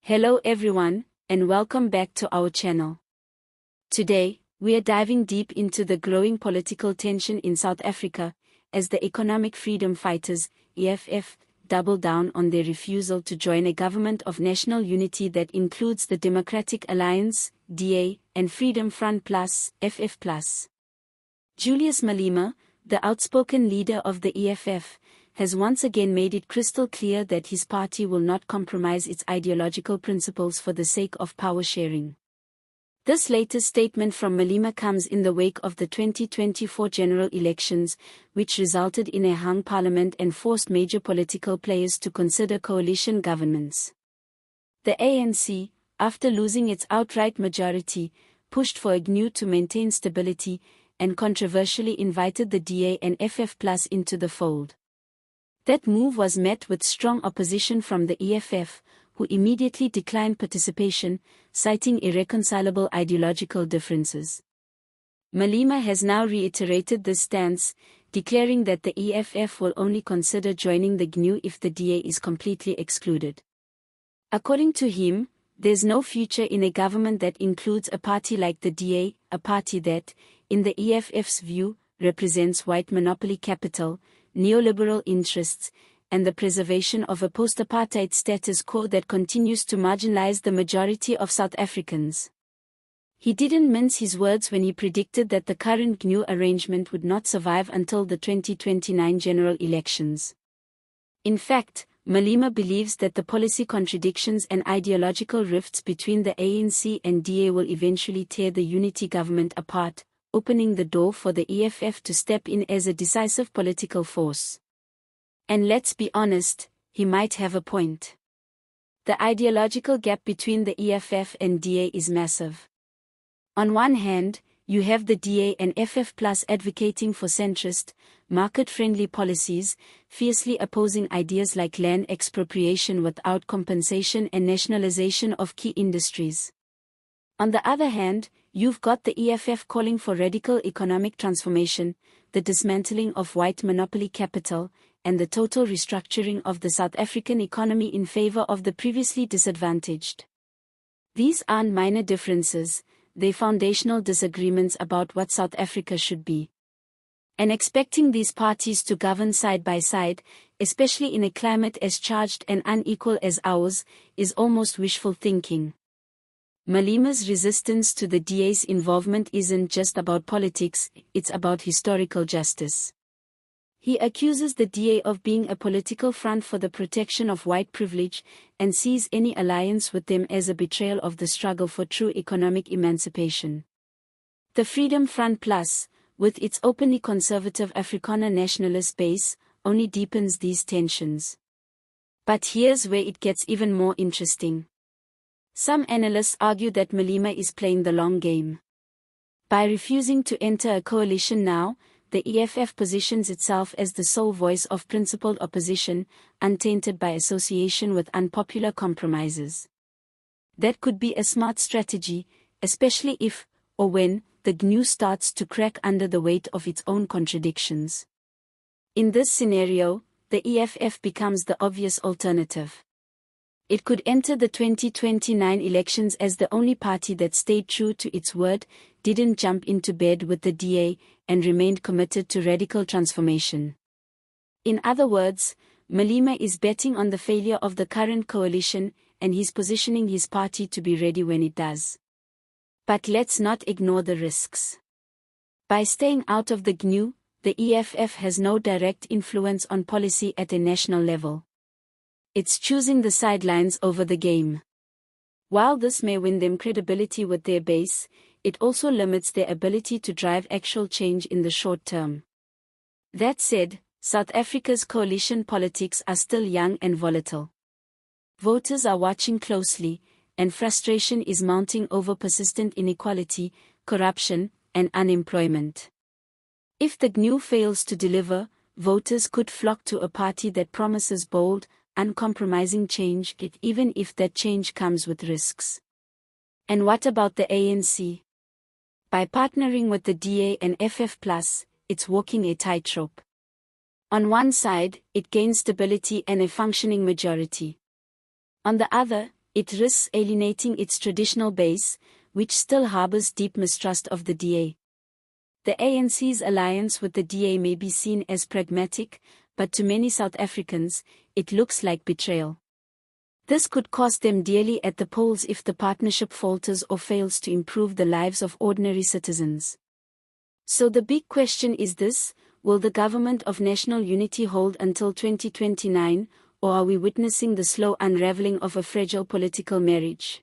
Hello everyone, and welcome back to our channel. Today, we are diving deep into the growing political tension in South Africa, as the Economic Freedom Fighters, EFF, double down on their refusal to join a government of national unity that includes the Democratic Alliance, DA, and Freedom Front Plus, FF Plus. Julius Malema, the outspoken leader of the EFF, has once again made it crystal clear that his party will not compromise its ideological principles for the sake of power sharing. This latest statement from Malema comes in the wake of the 2024 general elections, which resulted in a hung parliament and forced major political players to consider coalition governments. The ANC, after losing its outright majority, pushed for a GNU to maintain stability, and controversially invited the DA and FF Plus into the fold. That move was met with strong opposition from the EFF, who immediately declined participation, citing irreconcilable ideological differences. Malema has now reiterated this stance, declaring that the EFF will only consider joining the GNU if the DA is completely excluded. According to him, there's no future in a government that includes a party like the DA, a party that, in the EFF's view, represents white monopoly capital, neoliberal interests, and the preservation of a post-apartheid status quo that continues to marginalize the majority of South Africans. He didn't mince his words when he predicted that the current GNU arrangement would not survive until the 2029 general elections. In fact, Malema believes that the policy contradictions and ideological rifts between the ANC and DA will eventually tear the unity government apart, opening the door for the EFF to step in as a decisive political force. And let's be honest, he might have a point. The ideological gap between the EFF and DA is massive. On one hand, you have the DA and FF Plus advocating for centrist, market-friendly policies, fiercely opposing ideas like land expropriation without compensation and nationalization of key industries. On the other hand, you've got the EFF calling for radical economic transformation, the dismantling of white monopoly capital, and the total restructuring of the South African economy in favor of the previously disadvantaged. These aren't minor differences, they're foundational disagreements about what South Africa should be. And expecting these parties to govern side by side, especially in a climate as charged and unequal as ours, is almost wishful thinking. Malema's resistance to the DA's involvement isn't just about politics, it's about historical justice. He accuses the DA of being a political front for the protection of white privilege, and sees any alliance with them as a betrayal of the struggle for true economic emancipation. The Freedom Front Plus, with its openly conservative Afrikaner nationalist base, only deepens these tensions. But here's where it gets even more interesting. Some analysts argue that Malema is playing the long game. By refusing to enter a coalition now, the EFF positions itself as the sole voice of principled opposition, untainted by association with unpopular compromises. That could be a smart strategy, especially if, or when, the GNU starts to crack under the weight of its own contradictions. In this scenario, the EFF becomes the obvious alternative. It could enter the 2029 elections as the only party that stayed true to its word, didn't jump into bed with the DA, and remained committed to radical transformation. In other words, Malema is betting on the failure of the current coalition, and he's positioning his party to be ready when it does. But let's not ignore the risks. By staying out of the GNU, the EFF has no direct influence on policy at a national level. It's choosing the sidelines over the game. While this may win them credibility with their base, it also limits their ability to drive actual change in the short term. That said, South Africa's coalition politics are still young and volatile. Voters are watching closely, and frustration is mounting over persistent inequality, corruption, and unemployment. If the GNU fails to deliver, voters could flock to a party that promises bold, uncompromising change, even if that change comes with risks. And what about the ANC? By partnering with the DA and FF Plus, it's walking a tightrope. On one side, it gains stability and a functioning majority. On the other, it risks alienating its traditional base, which still harbors deep mistrust of the DA. The ANC's alliance with the DA may be seen as pragmatic, but to many South Africans, it looks like betrayal. This could cost them dearly at the polls if the partnership falters or fails to improve the lives of ordinary citizens. So the big question is this: will the Government of National Unity hold until 2029, or are we witnessing the slow unraveling of a fragile political marriage?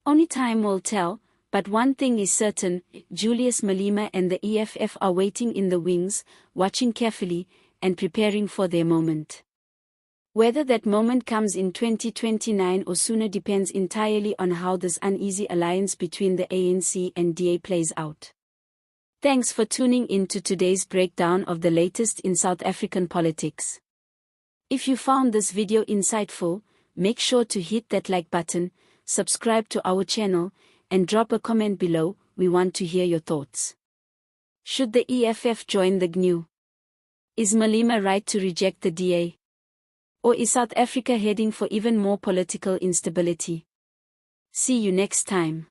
Only time will tell, but one thing is certain: Julius Malema and the EFF are waiting in the wings, watching carefully, and preparing for their moment. Whether that moment comes in 2029 or sooner depends entirely on how this uneasy alliance between the ANC and DA plays out. Thanks for tuning in to today's breakdown of the latest in South African politics. If you found this video insightful, make sure to hit that like button, subscribe to our channel, and drop a comment below. We want to hear your thoughts. Should the EFF join the GNU? Is Malema right to reject the DA? Or is South Africa heading for even more political instability? See you next time.